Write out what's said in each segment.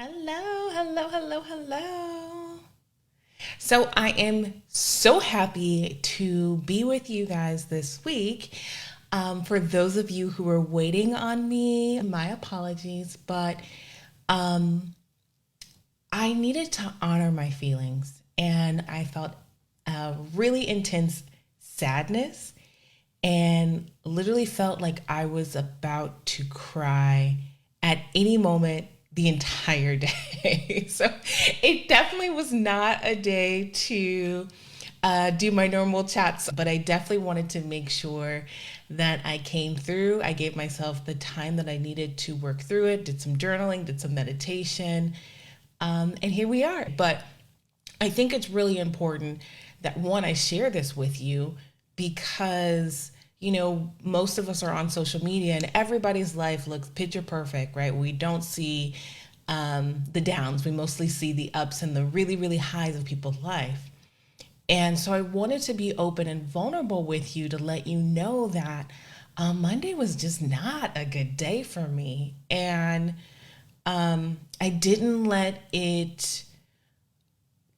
Hello, hello, hello, hello. So I am so happy to be with you guys this week. For those of you who are waiting on me, my apologies, but um, I needed to honor my feelings, and I felt a really intense sadness and literally felt like I was about to cry at any moment the entire day. So it definitely was not a day to do my normal chats, but I definitely wanted to make sure that I came through. I gave myself the time that I needed to work through it, did some journaling, did some meditation, and here we are. But I think it's really important that one, I share this with you because, most of us are on social media and everybody's life looks picture perfect, right? We don't see the downs, we mostly see the ups and the really, really highs of people's life. And so I wanted to be open and vulnerable with you to let you know that Monday was just not a good day for me. And I didn't let it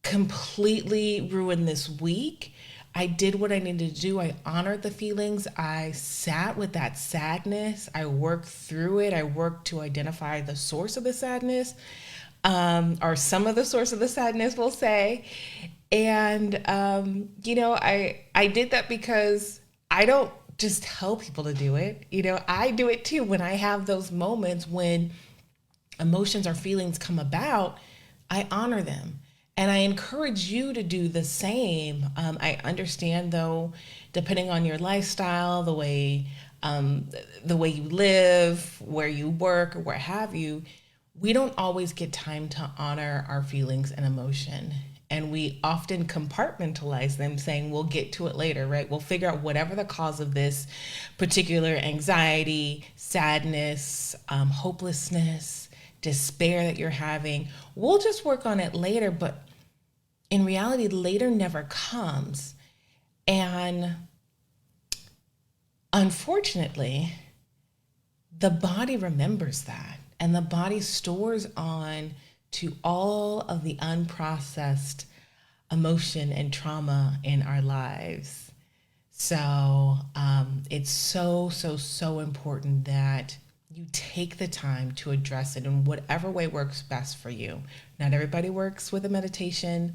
completely ruin this week. I did what I needed to do. I honored the feelings. I sat with that sadness. I worked through it. I worked to identify the source of the sadness, or some of the source of the sadness, we'll say. And I did that because I don't just tell people to do it. I do it too when I have those moments when emotions or feelings come about. I honor them. And I encourage you to do the same. I understand, though, depending on your lifestyle, the way you live, where you work, or what have you, we don't always get time to honor our feelings and emotion. And we often compartmentalize them, saying we'll get to it later, right? We'll figure out whatever the cause of this particular anxiety, sadness, hopelessness, despair that you're having. We'll just work on it later, but in reality, later never comes. And unfortunately, the body remembers that, and the body stores on to all of the unprocessed emotion and trauma in our lives. So it's so, so, so important that you take the time to address it in whatever way works best for you. Not everybody works with a meditation.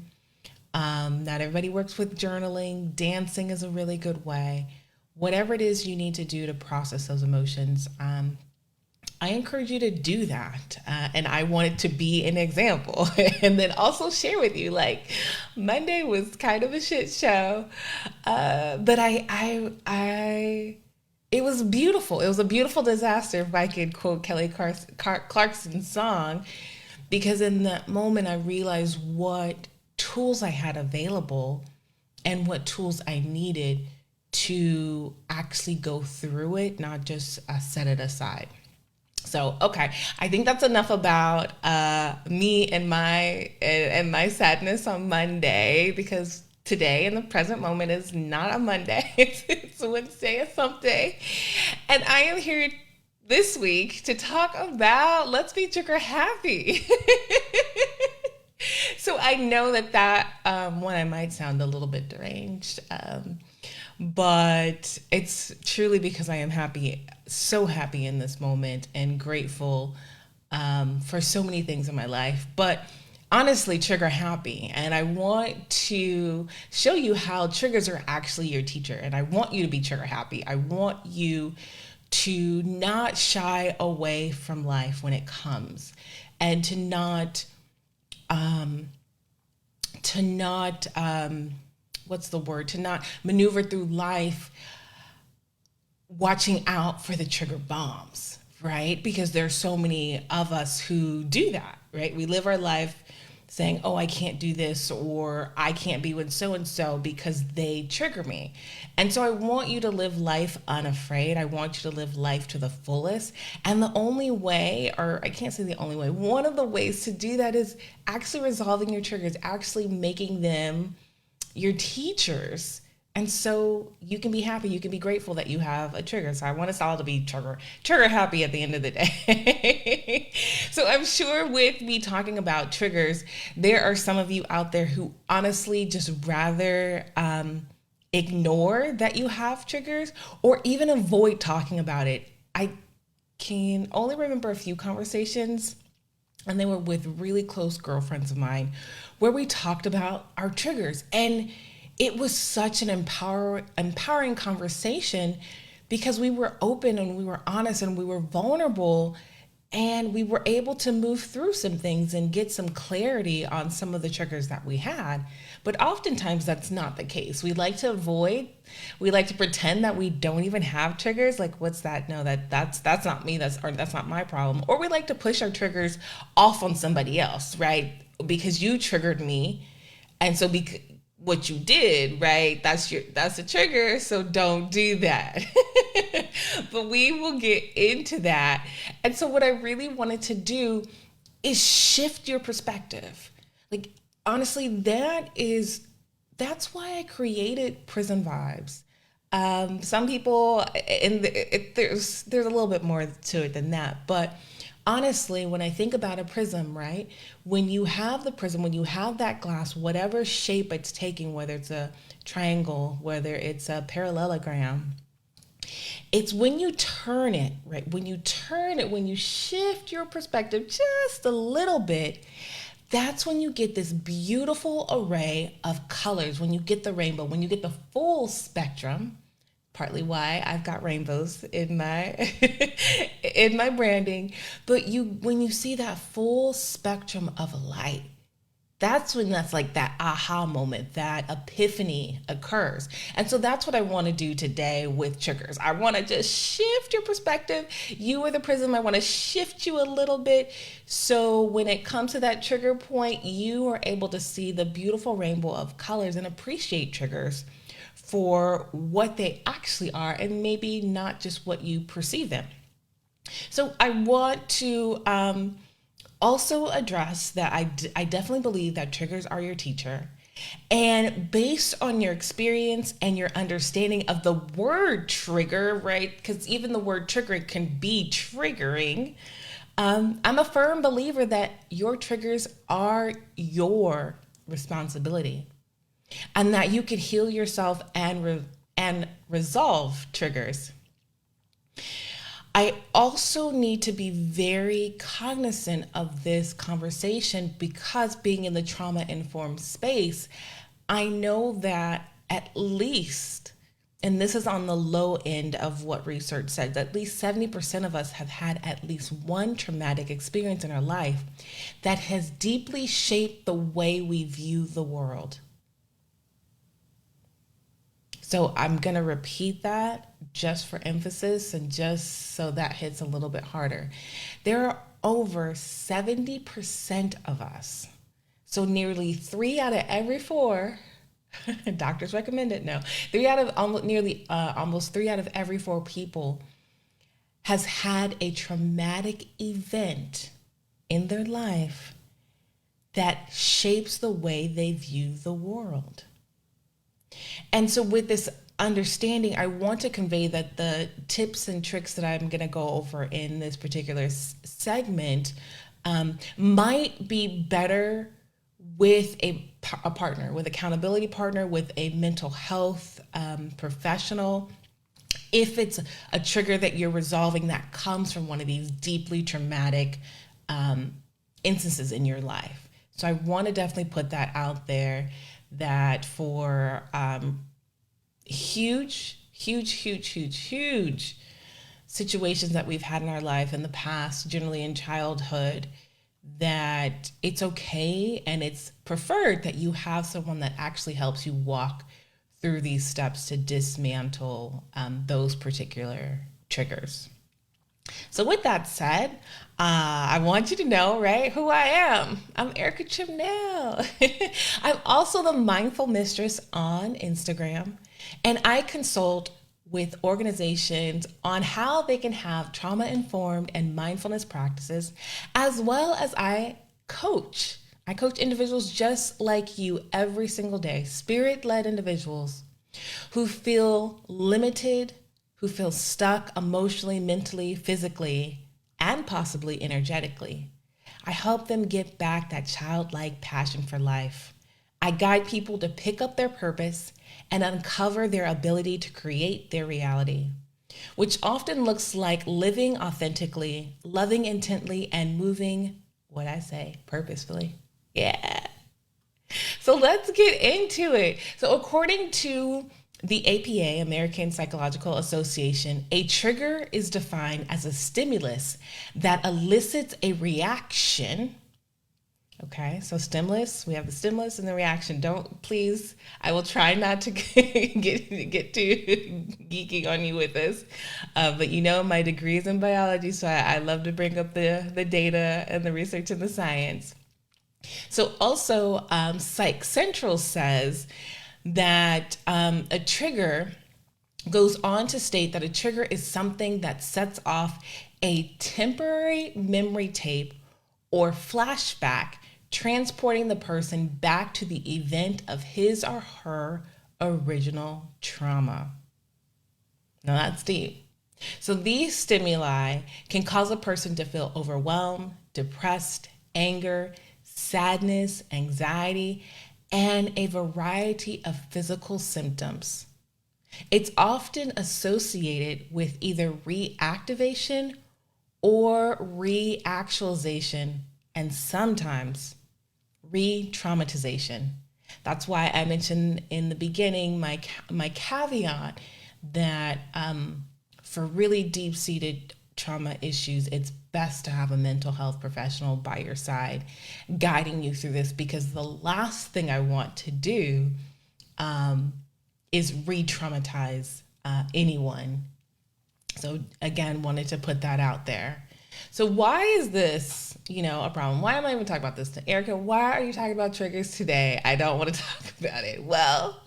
Not everybody works with journaling. Dancing is a really good way. Whatever it is you need to do to process those emotions, I encourage you to do that. And I wanted to be an example and then also share with you, like, Monday was kind of a shit show. But it was beautiful. It was a beautiful disaster, if I could quote Clarkson's song, because in that moment I realized what tools I had available and what tools I needed to actually go through it, not just set it aside. So, okay, I think that's enough about me and my sadness on Monday, because today in the present moment is not a Monday. It's Wednesday or something. And I am here this week to talk about let's be trigger happy. So I know that one, I might sound a little bit deranged, but it's truly because I am happy, so happy in this moment and grateful for so many things in my life. But honestly, trigger happy. And I want to show you how triggers are actually your teacher. And I want you to be trigger happy. I want you to not shy away from life when it comes, and to not what's the word, to not maneuver through life watching out for the trigger bombs, right? Because there's so many of us who do that, right? We live our life saying, oh, I can't do this, or I can't be with so and so because they trigger me. And so I want you to live life unafraid. I want you to live life to the fullest. And the only way, or I can't say the only way, one of the ways to do that is actually resolving your triggers, actually making them your teachers, And so you can be happy, you can be grateful that you have a trigger. So I want us all to be trigger happy at the end of the day. So I'm sure with me talking about triggers, there are some of you out there who honestly just rather ignore that you have triggers or even avoid talking about it. I can only remember a few conversations, and they were with really close girlfriends of mine, where we talked about our triggers. And it was such an empowering conversation because we were open and we were honest and we were vulnerable, and we were able to move through some things and get some clarity on some of the triggers that we had. But oftentimes that's not the case. We like to avoid, we like to pretend that we don't even have triggers. Like, what's that? No, that's not me. That's not my problem. Or we like to push our triggers off on somebody else, right? Because you triggered me. And so what you did, right? That's a trigger, so don't do that. But we will get into that. And so what I really wanted to do is shift your perspective. Like, honestly, that's why I created PRISM Vibes. Some people, and there's a little bit more to it than that, but honestly, when I think about a prism, right? When you have the prism, when you have that glass, whatever shape it's taking, whether it's a triangle, whether it's a parallelogram, it's when you turn it, right? When you turn it, when you shift your perspective just a little bit, that's when you get this beautiful array of colors, when you get the rainbow, when you get the full spectrum. Partly why I've got rainbows in my in my branding. But when you see that full spectrum of light, that's like that aha moment, that epiphany occurs. And so that's what I want to do today with triggers. I want to just shift your perspective. You are the prism. I want to shift you a little bit. So when it comes to that trigger point, you are able to see the beautiful rainbow of colors and appreciate triggers for what they actually are, and maybe not just what you perceive them. So I want to also address that I definitely believe that triggers are your teacher. And based on your experience and your understanding of the word trigger, right? Because even the word trigger can be triggering. I'm a firm believer that your triggers are your responsibility, and that you could heal yourself and resolve triggers. I also need to be very cognizant of this conversation because being in the trauma-informed space, I know that at least, and this is on the low end of what research says, at least 70% of us have had at least one traumatic experience in our life that has deeply shaped the way we view the world. So I'm going to repeat that just for emphasis and just so that hits a little bit harder. There are over 70% of us, so nearly 3 out of every 4, doctors recommend it, no, 3 out of almost 3 out of every 4 people has had a traumatic event in their life that shapes the way they view the world. And so with this understanding, I want to convey that the tips and tricks that I'm going to go over in this particular segment might be better with a partner, with accountability partner, with a mental health professional. If it's a trigger that you're resolving that comes from one of these deeply traumatic instances in your life. So I want to definitely put that out there, that for huge situations that we've had in our life in the past, generally in childhood, that it's okay and it's preferred that you have someone that actually helps you walk through these steps to dismantle those particular triggers. So with that said, I want you to know, right, who I am. I'm Erica Chimnell. I'm also the Mindful Mistress on Instagram, and I consult with organizations on how they can have trauma-informed and mindfulness practices, as well as I coach. I coach individuals just like you every single day, spirit-led individuals who feel limited, who feel stuck emotionally, mentally, physically, and possibly energetically. I help them get back that childlike passion for life. I guide people to pick up their purpose and uncover their ability to create their reality, which often looks like living authentically, loving intently, and moving, what I say, purposefully. Yeah. So let's get into it. So, according to the APA, American Psychological Association, a trigger is defined as a stimulus that elicits a reaction. Okay, so stimulus, we have the stimulus and the reaction. Don't, please, I will try not to get too geeky on you with this. But you know, my degree is in biology, so I love to bring up the data and the research and the science. So also, Psych Central says that a trigger goes on to state that a trigger is something that sets off a temporary memory tape or flashback, transporting the person back to the event of his or her original trauma. Now that's deep. So these stimuli can cause a person to feel overwhelmed, depressed, anger, sadness, anxiety, and a variety of physical symptoms. It's often associated with either reactivation or reactualization, and sometimes re-traumatization. That's why I mentioned in the beginning my caveat that for really deep-seated trauma issues, it's best to have a mental health professional by your side guiding you through this, because the last thing I want to do is re-traumatize anyone. So again, wanted to put that out there. So why is this, a problem? Why am I even talking about this? Erica, why are you talking about triggers today? I don't want to talk about it. Well,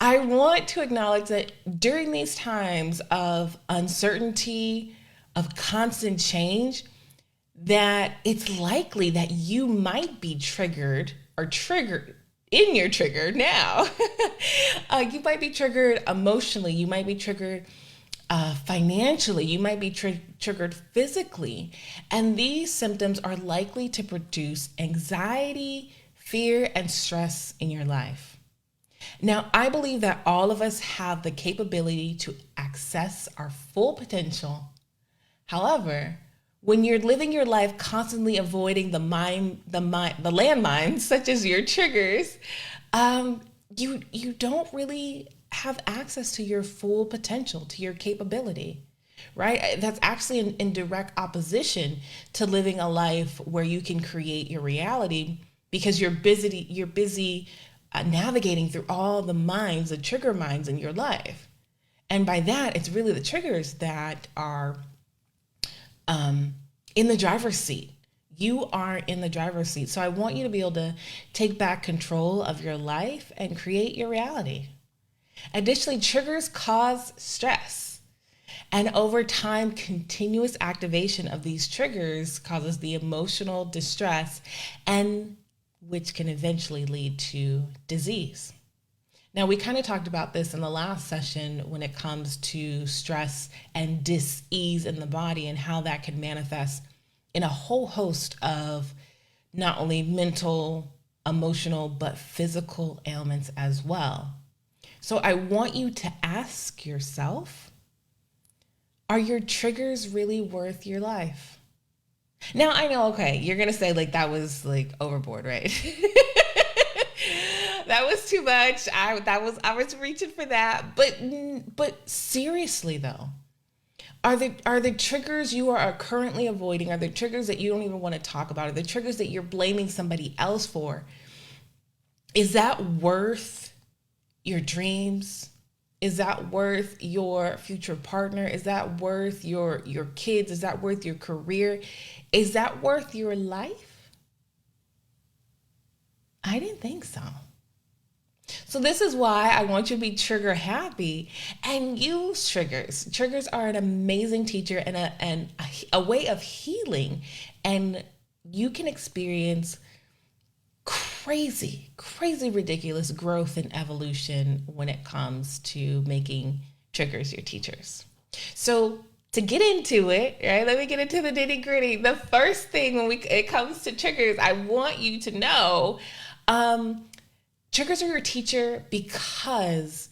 I want to acknowledge that during these times of uncertainty, of constant change, that it's likely that you might be triggered or triggered in your trigger now. You might be triggered emotionally. You might be triggered financially. You might be triggered physically. And these symptoms are likely to produce anxiety, fear, and stress in your life. Now, I believe that all of us have the capability to access our full potential. However, when you're living your life constantly avoiding the landmines, such as your triggers, you don't really have access to your full potential, to your capability, right? That's actually in direct opposition to living a life where you can create your reality, because you're busy navigating through all the trigger minds in your life. And by that, it's really the triggers that are in the driver's seat. You are in the driver's seat. So I want you to be able to take back control of your life and create your reality. Additionally, triggers cause stress. And over time, continuous activation of these triggers causes the emotional distress, and which can eventually lead to disease. Now, we kind of talked about this in the last session when it comes to stress and dis-ease in the body and how that can manifest in a whole host of not only mental, emotional, but physical ailments as well. So I want you to ask yourself, are your triggers really worth your life? Now, I know, okay, you're going to say that was overboard, right? That was too much. I was reaching for that. But seriously though, are the triggers you are currently avoiding, are the triggers that you don't even want to talk about, are the triggers that you're blaming somebody else for, is that worth your dreams? Is that worth your future partner? Is that worth your kids? Is that worth your career? Is that worth your life? I didn't think so. So this is why I want you to be trigger happy and use triggers. Triggers are an amazing teacher and a way of healing, and you can experience crazy, ridiculous growth and evolution when it comes to making triggers your teachers. So to get into it, right? Let me get into the nitty gritty. The first thing when it comes to triggers, I want you to know, triggers are your teacher because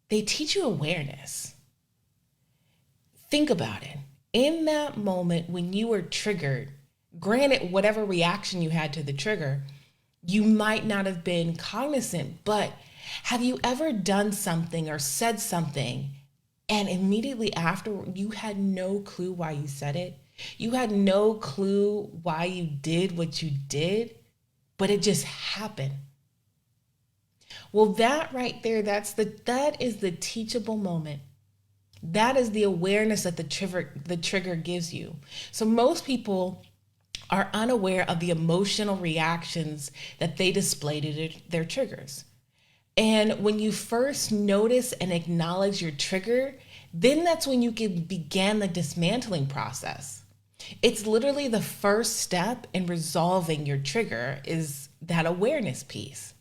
they teach you awareness. Think about it. In that moment when you were triggered, granted, whatever reaction you had to the trigger, you might not have been cognizant, but have you ever done something or said something and immediately after you had no clue why you said it? You had no clue why you did what you did, but it just happened. Well, that right there, that is the teachable moment. That is the awareness that the trigger gives you. So most people are unaware of the emotional reactions that they display to their triggers. And when you first notice and acknowledge your trigger, then that's when you can begin the dismantling process. It's literally the first step in resolving your trigger is that awareness piece.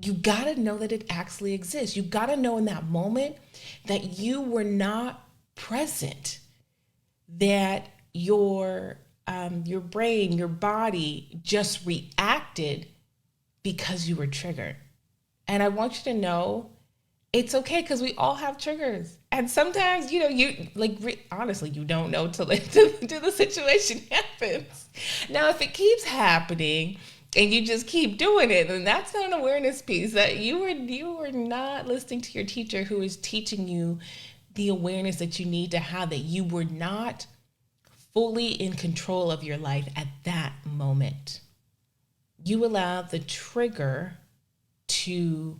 You gotta know that it actually exists. You gotta know in that moment that you were not present, that your brain, your body just reacted because you were triggered. And I want you to know it's okay because we all have triggers. And sometimes, honestly, you don't know till the situation happens. Now, if it keeps happening and you just keep doing it, then that's not an awareness piece. That you were not listening to your teacher who is teaching you the awareness that you need to have, that you were not fully in control of your life at that moment. You allowed the trigger to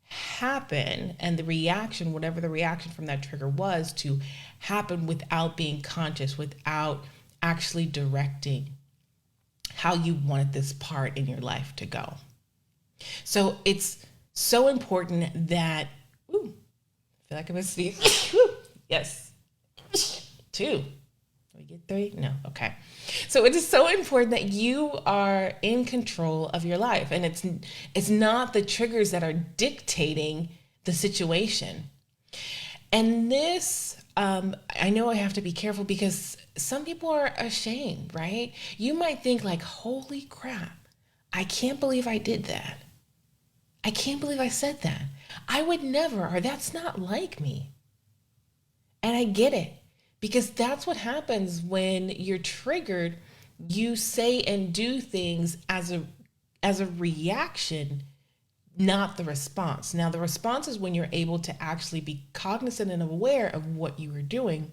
happen and the reaction, whatever the reaction from that trigger was, to happen without being conscious, without actually directing how you wanted this part in your life to go. So it's so important that, I feel like I'm going to sneeze. Yes. 2. We get 3? No. Okay. So it is so important that you are in control of your life, and it's not the triggers that are dictating the situation. And this, I know I have to be careful because some people are ashamed, right? You might think like, holy crap, I can't believe I did that. I can't believe I said that. I would never, or that's not like me. And I get it. Because that's what happens when you're triggered. You say and do things as a reaction, not the response. Now, the response is when you're able to actually be cognizant and aware of what you were doing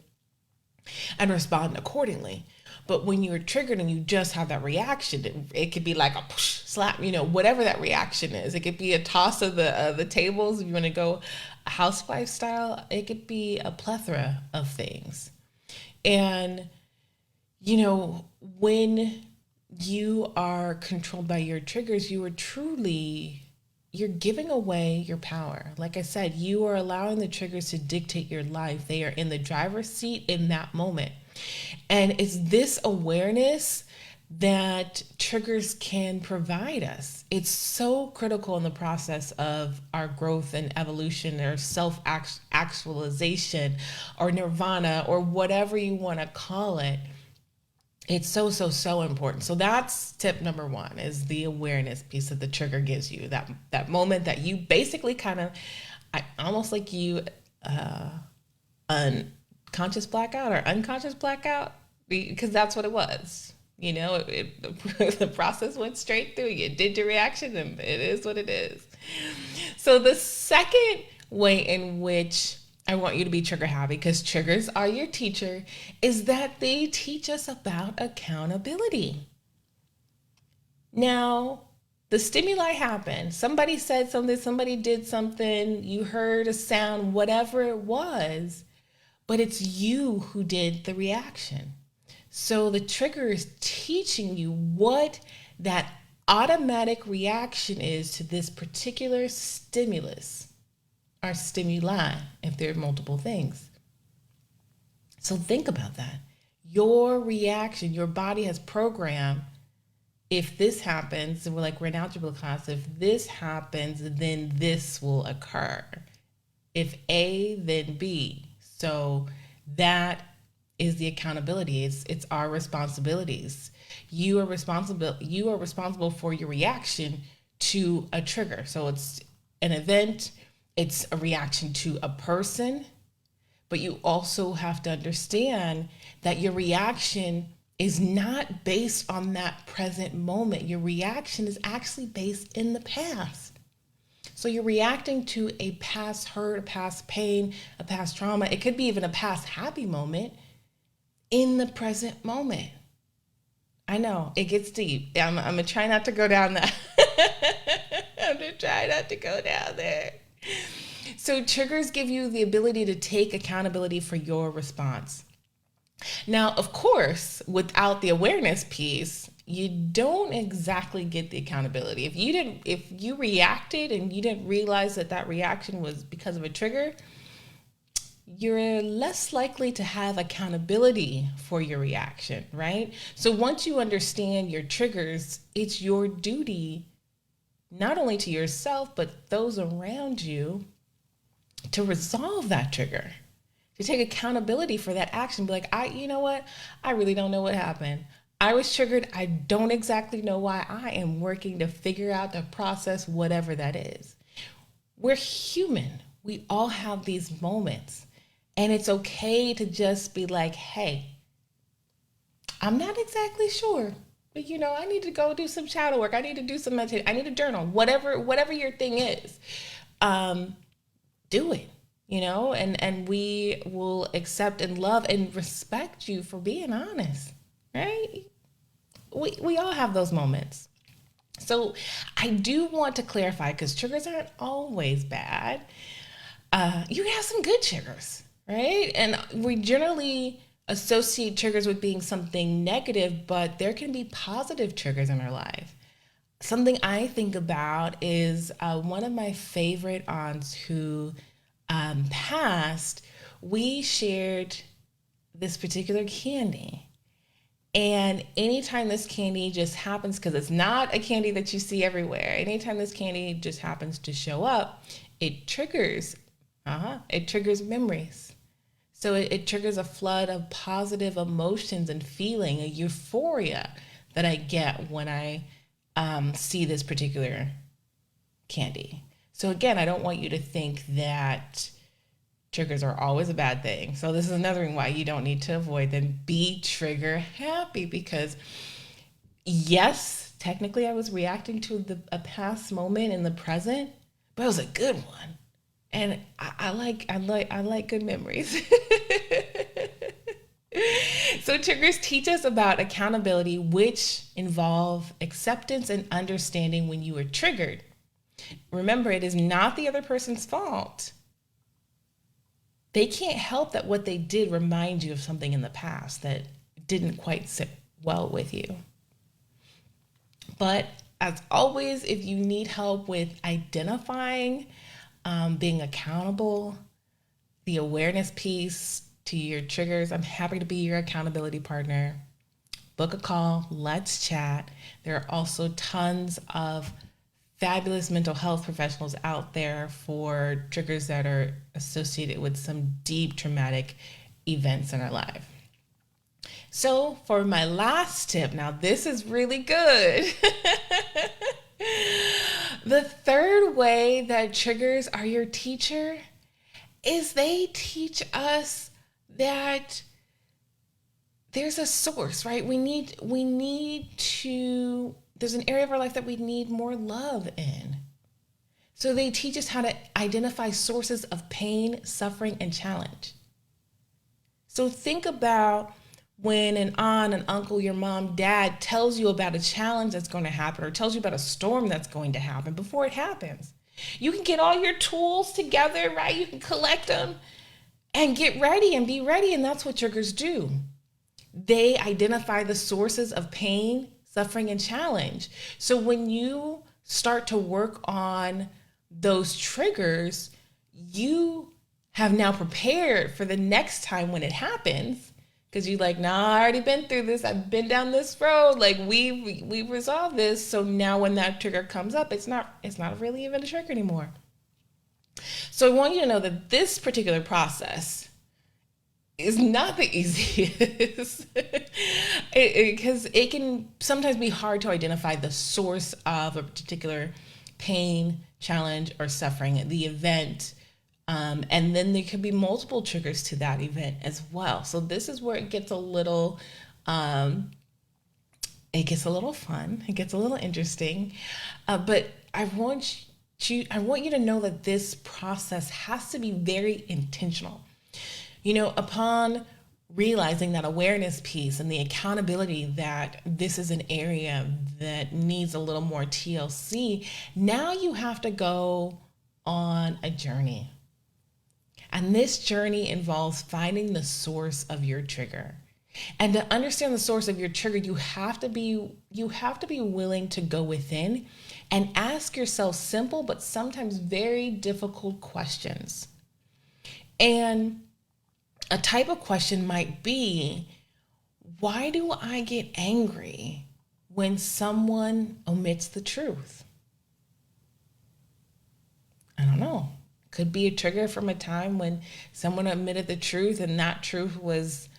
and respond accordingly. But when you're triggered and you just have that reaction, it could be like a push, slap, whatever that reaction is. It could be a toss of the tables if you want to go housewife style. It could be a plethora of things. And, when you are controlled by your triggers, you're giving away your power. Like I said, you are allowing the triggers to dictate your life. They are in the driver's seat in that moment. And it's this awareness that triggers can provide us. It's so critical in the process of our growth and evolution, or self-actualization, or nirvana, or whatever you want to call it. It's so important. So that's tip number 1, is the awareness piece that the trigger gives you. That moment that you basically kind of, almost like you unconscious blackout or unconscious blackout, because that's what it was. The process went straight through. You did your reaction, and it is what it is. So the second way in which I want you to be trigger happy, because triggers are your teacher, is that they teach us about accountability. Now, the stimuli happened. Somebody said something, somebody did something, you heard a sound, whatever it was, but it's you who did the reaction. So the trigger is teaching you what that automatic reaction is to this particular stimulus or stimuli, if there are multiple things. So think about that. Your reaction, your body has programmed if this happens, and we're in algebra class, if this happens, then this will occur. If A, then B. So that is the accountability. It's our responsibilities. You are responsible for your reaction to a trigger. So it's an event, it's a reaction to a person, but you also have to understand that your reaction is not based on that present moment. Your reaction is actually based in the past. So you're reacting to a past hurt, a past pain, a past trauma. It could be even a past happy moment in the present moment. I know it gets deep. I'm gonna try not to go down that. I'm gonna try not to go down there. So triggers give you the ability to take accountability for your response. Now, of course, without the awareness piece, you don't exactly get the accountability. If you reacted and you didn't realize that reaction was because of a trigger, you're less likely to have accountability for your reaction, right? So once you understand your triggers, it's your duty, not only to yourself, but those around you, to resolve that trigger, to take accountability for that action. Be like, you know what? I really don't know what happened. I was triggered. I don't exactly know why. I am working to figure out the process, whatever that is. We're human. We all have these moments. And it's okay to just be like, hey, I'm not exactly sure, but I need to go do some shadow work. I need to do some meditation. I need to journal, whatever your thing is. Do it, and we will accept and love and respect you for being honest, right? We all have those moments. So I do want to clarify, because triggers aren't always bad. You have some good triggers, right? And we generally associate triggers with being something negative, but there can be positive triggers in our life. Something I think about is one of my favorite aunts who passed. We shared this particular candy. And anytime this candy just happens, because it's not a candy that you see everywhere, anytime this candy just happens to show up, it triggers memories. So it triggers a flood of positive emotions and feeling, a euphoria that I get when I see this particular candy. So again, I don't want you to think that triggers are always a bad thing. So this is another reason why you don't need to avoid them. Be trigger happy, because yes, technically I was reacting to a past moment in the present, but it was a good one. And I like good memories. So triggers teach us about accountability, which involve acceptance and understanding when you are triggered. Remember, it is not the other person's fault. They can't help that what they did remind you of something in the past that didn't quite sit well with you. But as always, if you need help with identifying, being accountable, the awareness piece to your triggers, I'm happy to be your accountability partner. Book a call, let's chat. There are also tons of fabulous mental health professionals out there for triggers that are associated with some deep traumatic events in our life. So for my last tip, now this is really good. The third way that triggers are your teacher is they teach us that there's a source, right? There's an area of our life that we need more love in. So they teach us how to identify sources of pain, suffering, and challenge. So think about when an aunt, an uncle, your mom, dad tells you about a challenge that's going to happen, or tells you about a storm that's going to happen before it happens. You can get all your tools together, right? You can collect them and get ready and be ready. And that's what triggers do. They identify the sources of pain, suffering, and challenge. So when you start to work on those triggers, you have now prepared for the next time when it happens Because you're like, nah, I already been through this. I've been down this road. Like we've resolved this. So now when that trigger comes up, it's not really even a trigger anymore. So I want you to know that this particular process is not the easiest because it can sometimes be hard to identify the source of a particular pain, challenge, or suffering, the event. And then there could be multiple triggers to that event as well. So this is where it gets a little fun. It gets a little interesting. But I want you to know that this process has to be very intentional. Upon realizing that awareness piece and the accountability that this is an area that needs a little more TLC, now you have to go on a journey. And this journey involves finding the source of your trigger. And to understand the source of your trigger, you have to be willing to go within and ask yourself simple but sometimes very difficult questions. And a type of question might be, why do I get angry when someone omits the truth? I don't know. Could be a trigger from a time when someone omitted the truth and that truth was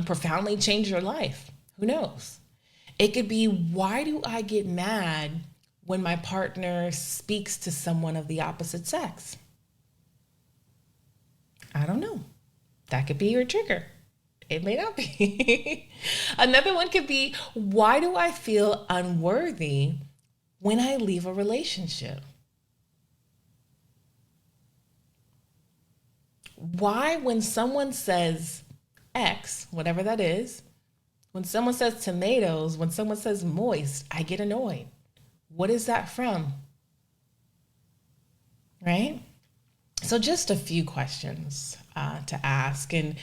profoundly changed your life. Who knows? It could be, why do I get mad when my partner speaks to someone of the opposite sex? I don't know. That could be your trigger. It may not be. Another one could be, why do I feel unworthy when I leave a relationship? Why, when someone says X, whatever that is, when someone says tomatoes, when someone says moist, I get annoyed? What is that from? Right? So just a few questions to ask, and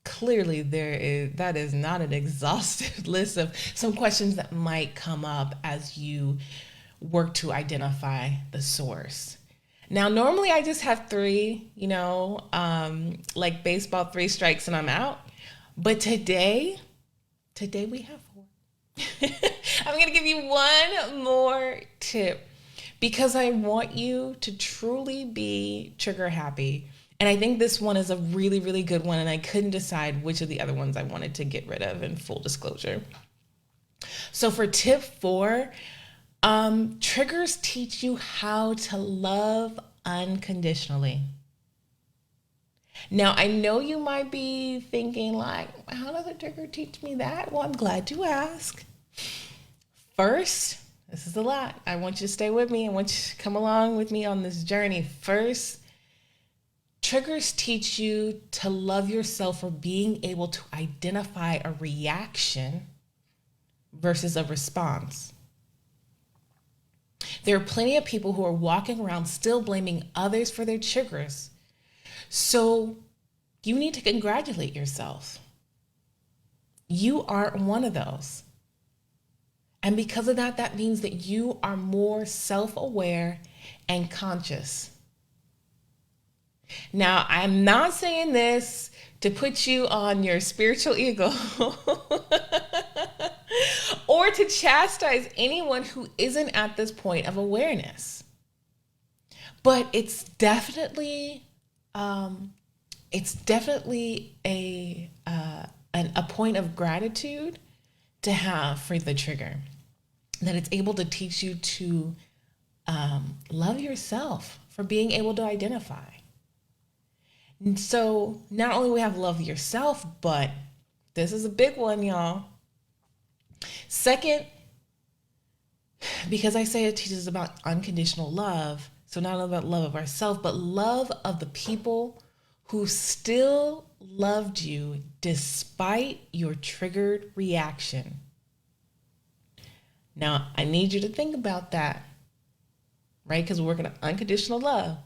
clearly that is not an exhaustive list of some questions that might come up as you work to identify the source. Now, normally I just have three, like baseball, 3 strikes and I'm out. But today we have 4. I'm going to give you one more tip because I want you to truly be trigger happy. And I think this one is a really, really good one. And I couldn't decide which of the other ones I wanted to get rid of, in full disclosure. So for tip 4, triggers teach you how to love unconditionally. Now, I know you might be thinking like, how does a trigger teach me that? Well, I'm glad you asked. First, this is a lot. I want you to stay with me. I want you to come along with me on this journey. First, triggers teach you to love yourself for being able to identify a reaction versus a response. There are plenty of people who are walking around still blaming others for their triggers. So you need to congratulate yourself. You aren't one of those. And because of that, that means that you are more self-aware and conscious. Now, I'm not saying this to put you on your spiritual ego or to chastise anyone who isn't at this point of awareness. But it's definitely a point of gratitude to have for the trigger, that it's able to teach you to love yourself for being able to identify. And so not only we have love yourself, but this is a big one, y'all. Second, because I say it teaches about unconditional love, so not only about love of ourselves, but love of the people who still loved you despite your triggered reaction. Now, I need you to think about that, right? Because we're working on unconditional love.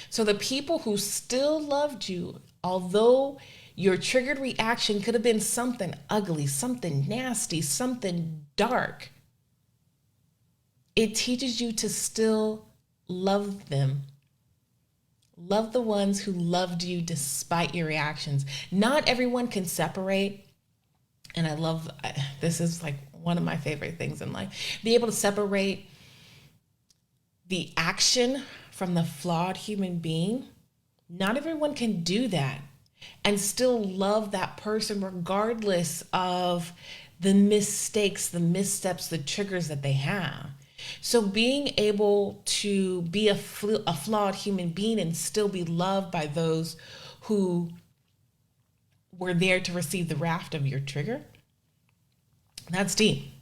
So the people who still loved you, although your triggered reaction could have been something ugly, something nasty, something dark, it teaches you to still love them Love the ones who loved you despite your reactions. Not everyone can separate. And I love, this is like one of my favorite things in life. Be able to separate the action from the flawed human being. Not everyone can do that and still love that person regardless of the mistakes, the missteps, the triggers that they have. So being able to be a flawed human being and still be loved by those who were there to receive the raft of your trigger, that's deep.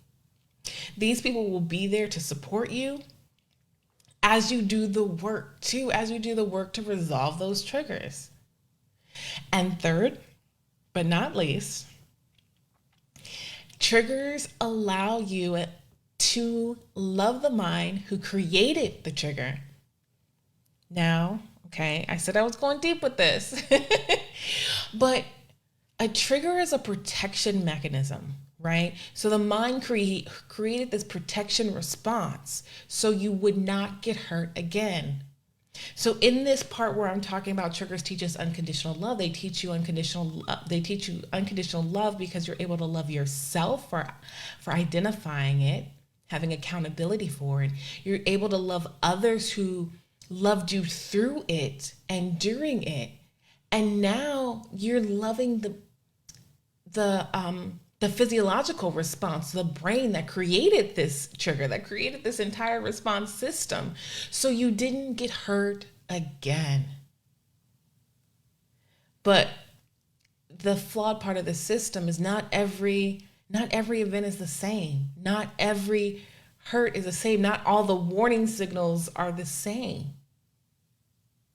These people will be there to support you as you do the work too, as you do the work to resolve those triggers. And third, but not least, triggers allow you to love the mind who created the trigger. Now, okay, I said I was going deep with this, but a trigger is a protection mechanism, right? So the mind created this protection response so you would not get hurt again. So in this part where I'm talking about triggers teach us unconditional love, they teach you unconditional love because you're able to love yourself for identifying it, having accountability for it. You're able to love others who loved you through it and during it. And now you're loving the physiological response, the brain that created this trigger, that created this entire response system. So you didn't get hurt again. But the flawed part of the system is not every event is the same. Not every hurt is the same. Not all the warning signals are the same.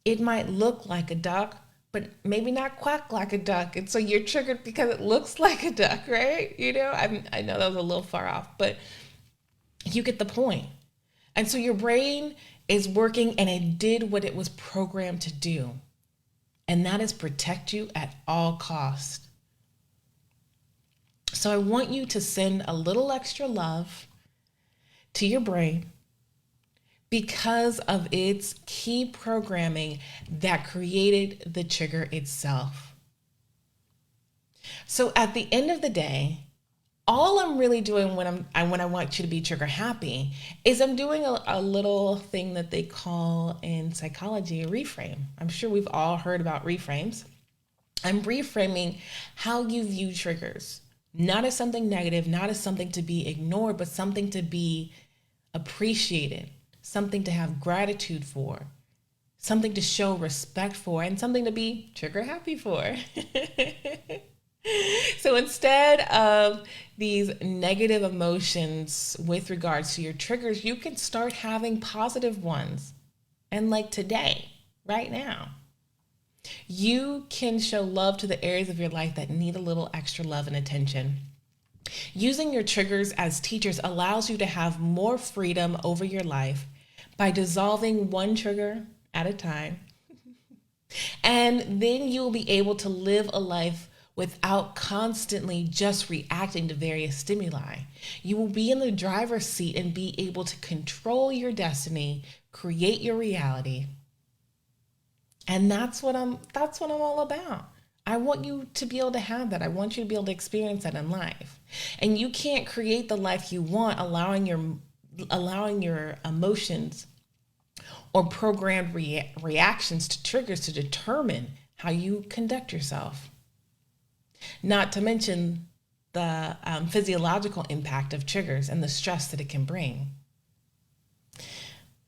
It might look like a duck, but maybe not quack like a duck. And so you're triggered because it looks like a duck, right? You know, I know that was a little far off, but you get the point. And so your brain is working and it did what it was programmed to do. And that is protect you at all costs. So I want you to send a little extra love to your brain because of its key programming that created the trigger itself. So at the end of the day, all I'm really doing when I want you to be trigger happy is I'm doing a little thing that they call in psychology a reframe. I'm sure we've all heard about reframes. I'm reframing how you view triggers, not as something negative, not as something to be ignored, but something to be appreciated, something to have gratitude for, something to show respect for, and something to be trigger happy for. So instead of these negative emotions with regards to your triggers, you can start having positive ones. And like today, right now, you can show love to the areas of your life that need a little extra love and attention. Using your triggers as teachers allows you to have more freedom over your life by dissolving one trigger at a time. And then you'll be able to live a life without constantly just reacting to various stimuli. You will be in the driver's seat and be able to control your destiny, create your reality. And that's what I'm all about. I want you to be able to have that. I want you to be able to experience that in life. And you can't create the life you want allowing your emotions or programmed reactions to triggers to determine how you conduct yourself. Not to mention the physiological impact of triggers and the stress that it can bring.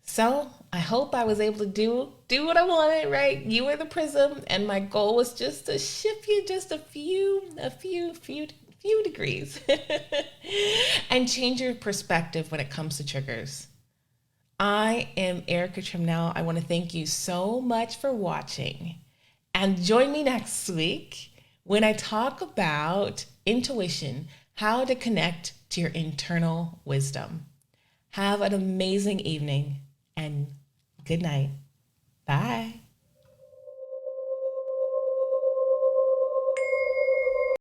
So I hope I was able to do what I wanted, right? You were the prism, and my goal was just to shift you just a few degrees and change your perspective when it comes to triggers. I am Erica Trimnell. I want to thank you so much for watching, and join me next week when I talk about intuition, how to connect to your internal wisdom. Have an amazing evening and good night. Bye.